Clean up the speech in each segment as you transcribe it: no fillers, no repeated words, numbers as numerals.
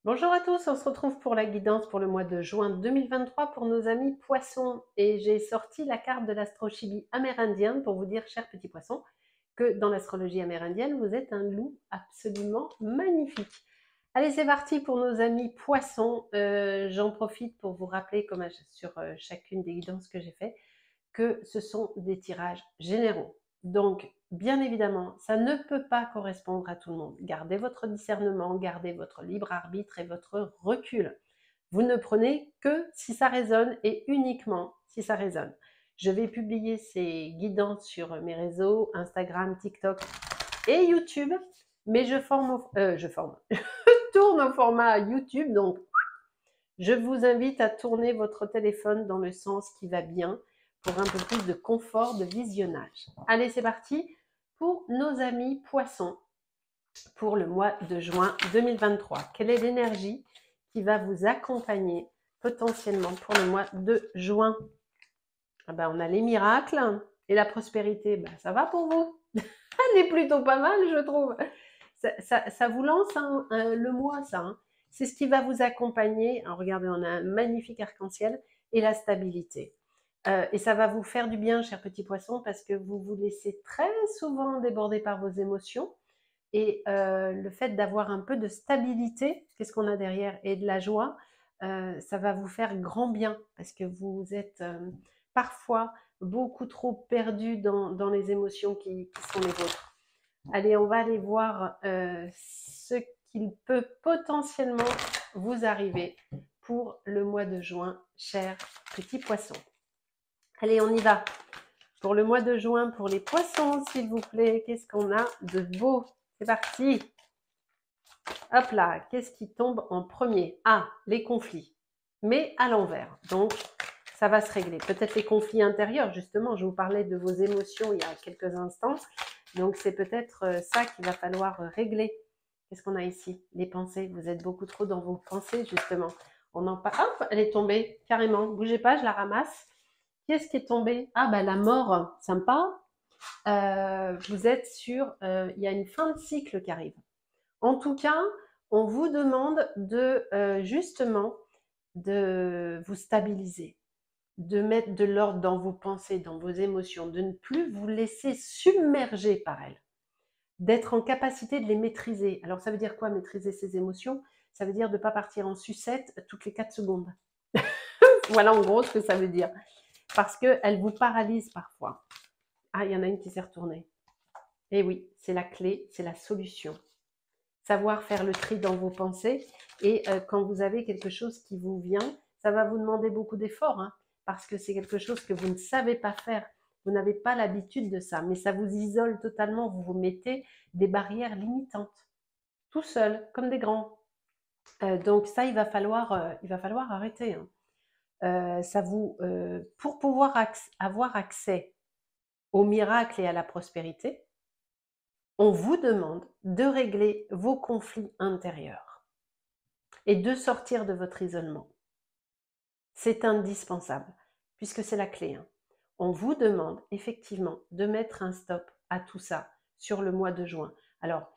Bonjour à tous, on se retrouve pour la guidance pour le mois de juin 2023 pour nos amis poissons. Et j'ai sorti la carte de l'astro-chibi amérindien pour vous dire, chers petits poissons, que dans l'astrologie amérindienne, vous êtes un loup absolument magnifique. Allez, c'est parti pour nos amis poissons. J'en profite pour vous rappeler, comme sur chacune des guidances que j'ai fait, que ce sont des tirages généraux. Donc, bien évidemment, ça ne peut pas correspondre à tout le monde. Gardez votre discernement, gardez votre libre arbitre et votre recul. Vous ne prenez que si ça résonne et uniquement si ça résonne. Je vais publier ces guidances sur mes réseaux, Instagram, TikTok et YouTube, mais je tourne au format YouTube, donc je vous invite à tourner votre téléphone dans le sens qui va bien pour un peu plus de confort de visionnage. Allez, c'est parti pour nos amis poissons pour le mois de juin 2023. Quelle est l'énergie qui va vous accompagner potentiellement pour le mois de juin? On a les miracles et la prospérité. Ça va pour vous? Elle est plutôt pas mal, je trouve. Ça vous lance le mois, ça. C'est ce qui va vous accompagner. Alors, regardez, on a un magnifique arc-en-ciel et la stabilité. Et ça va vous faire du bien, chers petits poissons, parce que vous vous laissez très souvent déborder par vos émotions. Et le fait d'avoir un peu de stabilité, qu'est-ce qu'on a derrière, et de la joie, ça va vous faire grand bien, parce que vous êtes parfois beaucoup trop perdu dans les émotions qui sont les vôtres. Allez, on va aller voir ce qu'il peut potentiellement vous arriver pour le mois de juin, chers petits poissons. Allez, on y va. Pour le mois de juin, pour les poissons, s'il vous plaît, qu'est-ce qu'on a de beau? C'est parti. Hop là, qu'est-ce qui tombe en premier? Ah, les conflits, mais à l'envers. Donc, ça va se régler. Peut-être les conflits intérieurs, justement. Je vous parlais de vos émotions il y a quelques instants. Donc, c'est peut-être ça qu'il va falloir régler. Qu'est-ce qu'on a ici? Les pensées. Vous êtes beaucoup trop dans vos pensées, justement. On en parle. Hop, elle est tombée, carrément. Bougez pas, je la ramasse. Qu'est-ce qui est tombé? Ah, la mort. Sympa. Vous êtes sur... il y a une fin de cycle qui arrive. En tout cas, on vous demande de justement de vous stabiliser, de mettre de l'ordre dans vos pensées, dans vos émotions, de ne plus vous laisser submerger par elles, d'être en capacité de les maîtriser. Alors ça veut dire quoi, maîtriser ses émotions? Ça veut dire de ne pas partir en sucette toutes les 4 secondes. Voilà en gros ce que ça veut dire. Parce qu'elles vous paralysent parfois. Ah, il y en a une qui s'est retournée. Eh oui, c'est la clé, c'est la solution. Savoir faire le tri dans vos pensées. Et quand vous avez quelque chose qui vous vient, ça va vous demander beaucoup d'efforts, parce que c'est quelque chose que vous ne savez pas faire. Vous n'avez pas l'habitude de ça, mais ça vous isole totalement. Vous vous mettez des barrières limitantes, tout seul, comme des grands. Donc ça, il va falloir arrêter. Pour pouvoir avoir accès au miracle et à la prospérité, on vous demande de régler vos conflits intérieurs et de sortir de votre isolement. C'est indispensable, puisque c'est la clé. On vous demande effectivement de mettre un stop à tout ça sur le mois de juin. Alors,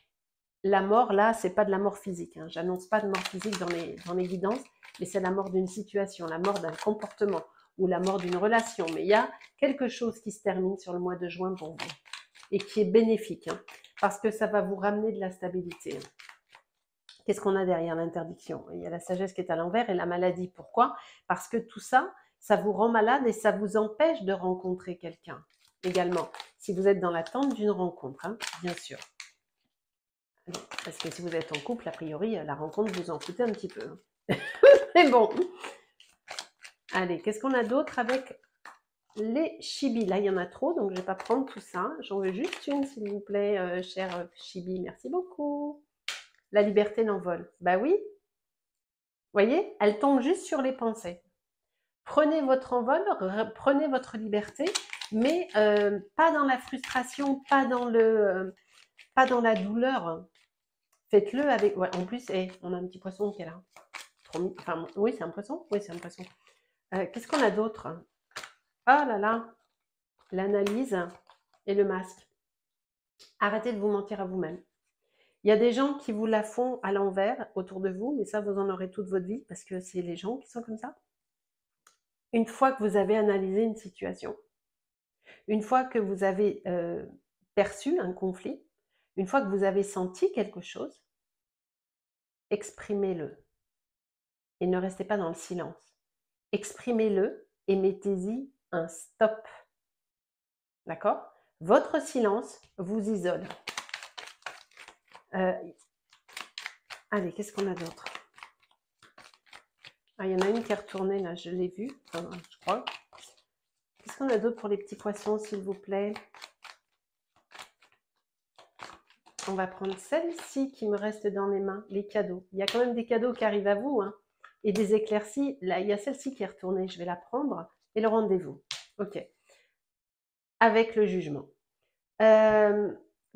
la mort, là, c'est pas de la mort physique. J'annonce pas de mort physique dans les guidances, mais c'est la mort d'une situation, la mort d'un comportement ou la mort d'une relation. Mais il y a quelque chose qui se termine sur le mois de juin pour vous et qui est bénéfique, parce que ça va vous ramener de la stabilité. Qu'est-ce qu'on a derrière l'interdiction? Il y a la sagesse qui est à l'envers et la maladie. Pourquoi? Parce que tout ça, ça vous rend malade et ça vous empêche de rencontrer quelqu'un également. Si vous êtes dans l'attente d'une rencontre, bien sûr. Parce que si vous êtes en couple, a priori, la rencontre, vous en foutez un petit peu. Mais bon. Allez, qu'est-ce qu'on a d'autre avec les chibis? Là, il y en a trop, donc je ne vais pas prendre tout ça. J'en veux juste une, s'il vous plaît, cher chibi. Merci beaucoup. La liberté l'envol. Bah oui. Vous voyez, elle tombe juste sur les pensées. Prenez votre envol, prenez votre liberté, mais pas dans la frustration, pas dans la douleur. Faites-le avec... Ouais, en plus, on a un petit poisson qui est là. Enfin, oui, c'est un poisson. Oui, c'est un poisson. Qu'est-ce qu'on a d'autre? Oh là là, l'analyse et le masque. Arrêtez de vous mentir à vous-même. Il y a des gens qui vous la font à l'envers autour de vous, mais ça, vous en aurez toute votre vie parce que c'est les gens qui sont comme ça. Une fois que vous avez analysé une situation, une fois que vous avez perçu un conflit, une fois que vous avez senti quelque chose, exprimez-le et ne restez pas dans le silence. Exprimez-le et mettez-y un stop. D'accord? Votre silence vous isole. Allez, qu'est-ce qu'on a d'autre? Ah, il y en a une qui est retournée là, je l'ai vue, enfin, je crois. Qu'est-ce qu'on a d'autre pour les petits poissons, s'il vous plaît? On va prendre celle-ci qui me reste dans les mains, les cadeaux. Il y a quand même des cadeaux qui arrivent à vous, hein, et des éclaircies. Là, il y a celle-ci qui est retournée, je vais la prendre. Et le rendez-vous. Ok. Avec le jugement.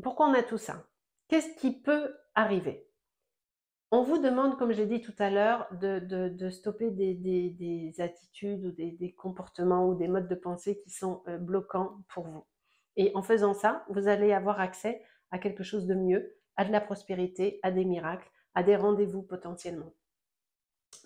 Pourquoi on a tout ça? Qu'est-ce qui peut arriver? On vous demande, comme j'ai dit tout à l'heure, de stopper des attitudes ou des comportements ou des modes de pensée qui sont bloquants pour vous. Et en faisant ça, vous allez avoir accès à quelque chose de mieux, à de la prospérité, à des miracles, à des rendez-vous potentiellement.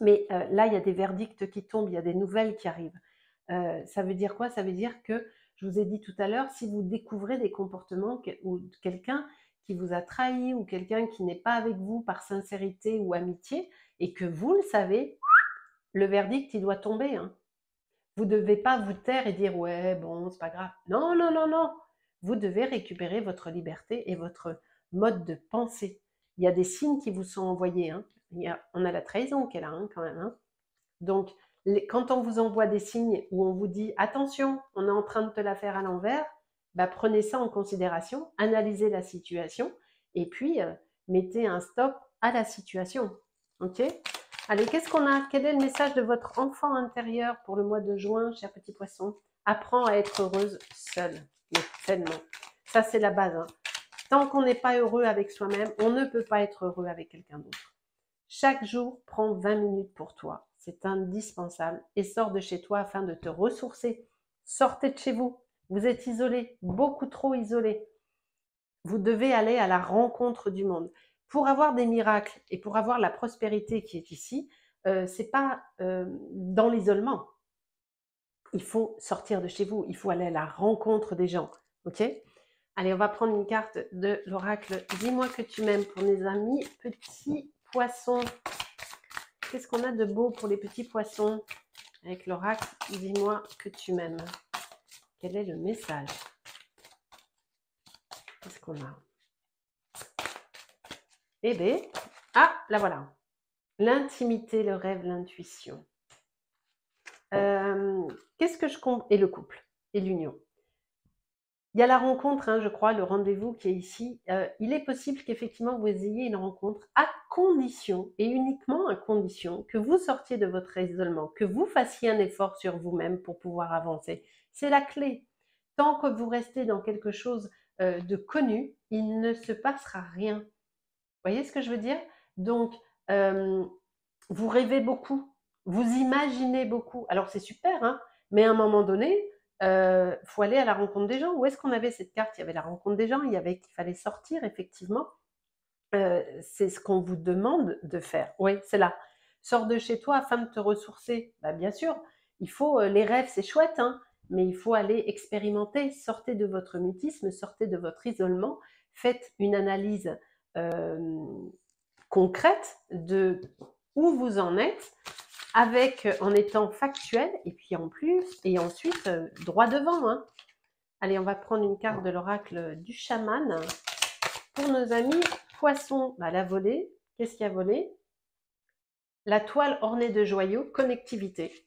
Mais là, il y a des verdicts qui tombent, il y a des nouvelles qui arrivent. Ça veut dire quoi? Ça veut dire que, je vous ai dit tout à l'heure, si vous découvrez des comportements ou quelqu'un qui vous a trahi ou quelqu'un qui n'est pas avec vous par sincérité ou amitié et que vous le savez, le verdict, il doit tomber. Hein. Vous ne devez pas vous taire et dire « ouais, bon, c'est pas grave ». Non, non, non, non. Vous devez récupérer votre liberté et votre mode de pensée. Il y a des signes qui vous sont envoyés. Hein. On a la trahison qui est là hein, quand même. Hein. Donc, quand on vous envoie des signes où on vous dit « attention, on est en train de te la faire à l'envers », bah, prenez ça en considération, analysez la situation et puis mettez un stop à la situation. Ok? Allez, qu'est-ce qu'on a? Quel est le message de votre enfant intérieur pour le mois de juin, cher petit poisson? Apprends à être heureuse seule, mais pleinement. Ça, c'est la base. Hein. Tant qu'on n'est pas heureux avec soi-même, on ne peut pas être heureux avec quelqu'un d'autre. Chaque jour, prends 20 minutes pour toi. C'est indispensable. Et sors de chez toi afin de te ressourcer. Sortez de chez vous. Vous êtes isolé, beaucoup trop isolé. Vous devez aller à la rencontre du monde. Pour avoir des miracles et pour avoir la prospérité qui est ici, c'est pas dans l'isolement. Il faut sortir de chez vous. Il faut aller à la rencontre des gens. Ok? Allez, on va prendre une carte de l'oracle. Dis-moi que tu m'aimes pour mes amis petits poissons. Qu'est-ce qu'on a de beau pour les petits poissons? Avec l'oracle, dis-moi que tu m'aimes. Quel est le message? Qu'est-ce qu'on a? Eh bien, ah, là voilà. L'intimité, le rêve, l'intuition. Qu'est-ce que je compte? Et le couple, et l'union. Il y a la rencontre, hein, je crois, le rendez-vous qui est ici. Il est possible qu'effectivement vous ayez une rencontre à condition, et uniquement à condition, que vous sortiez de votre isolement, que vous fassiez un effort sur vous-même pour pouvoir avancer. C'est la clé. Tant que vous restez dans quelque chose de connu, il ne se passera rien. Vous voyez ce que je veux dire? Donc, vous rêvez beaucoup, vous imaginez beaucoup. Alors c'est super, hein, mais à un moment donné, faut aller à la rencontre des gens. Où est-ce qu'on avait cette carte? Il y avait la rencontre des gens, il y avait qu'il fallait sortir, effectivement. C'est ce qu'on vous demande de faire. Oui, c'est là. Sors de chez toi afin de te ressourcer. Bah, bien sûr, il faut, les rêves, c'est chouette, hein, mais il faut aller expérimenter. Sortez de votre mutisme, sortez de votre isolement, faites une analyse concrète de où vous en êtes, avec, en étant factuel, et puis en plus, et ensuite, droit devant. Hein. Allez, on va prendre une carte de l'oracle du chaman. Pour nos amis poissons, bah, la volée. Qu'est-ce qui a volé? La toile ornée de joyaux, connectivité.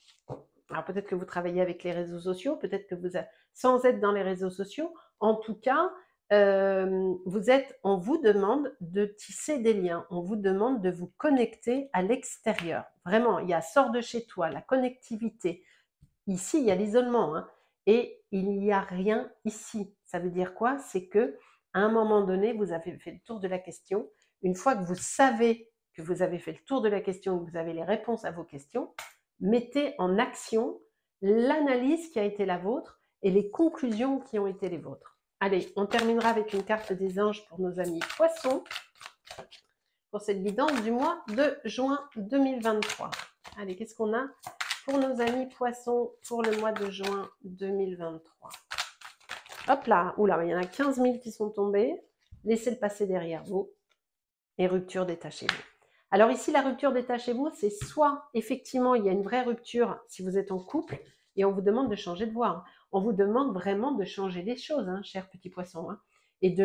Alors peut-être que vous travaillez avec les réseaux sociaux, peut-être que vous, sans être dans les réseaux sociaux, en tout cas, on vous demande de tisser des liens, on vous demande de vous connecter à l'extérieur. Vraiment, il y a sort de chez toi, la connectivité. Ici, il y a l'isolement, hein, et il n'y a rien ici. Ça veut dire quoi? C'est que à un moment donné, vous avez fait le tour de la question. Une fois que vous savez que vous avez fait le tour de la question, que vous avez les réponses à vos questions, mettez en action l'analyse qui a été la vôtre et les conclusions qui ont été les vôtres. Allez, on terminera avec une carte des anges pour nos amis poissons. pour cette guidance du mois de juin 2023. Allez, qu'est-ce qu'on a pour nos amis poissons pour le mois de juin 2023? Hop là, oula, il y en a 15 000 qui sont tombés. Laissez le passer derrière vous. Et rupture, détachez-vous. Alors ici, la rupture, détachez-vous, c'est soit effectivement il y a une vraie rupture si vous êtes en couple et on vous demande de changer de voie. On vous demande vraiment de changer les choses, chers petits poissons, et de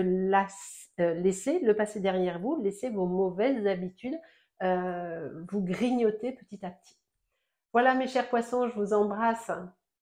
laisser le passer derrière vous, laisser vos mauvaises habitudes vous grignoter petit à petit. Voilà mes chers poissons, je vous embrasse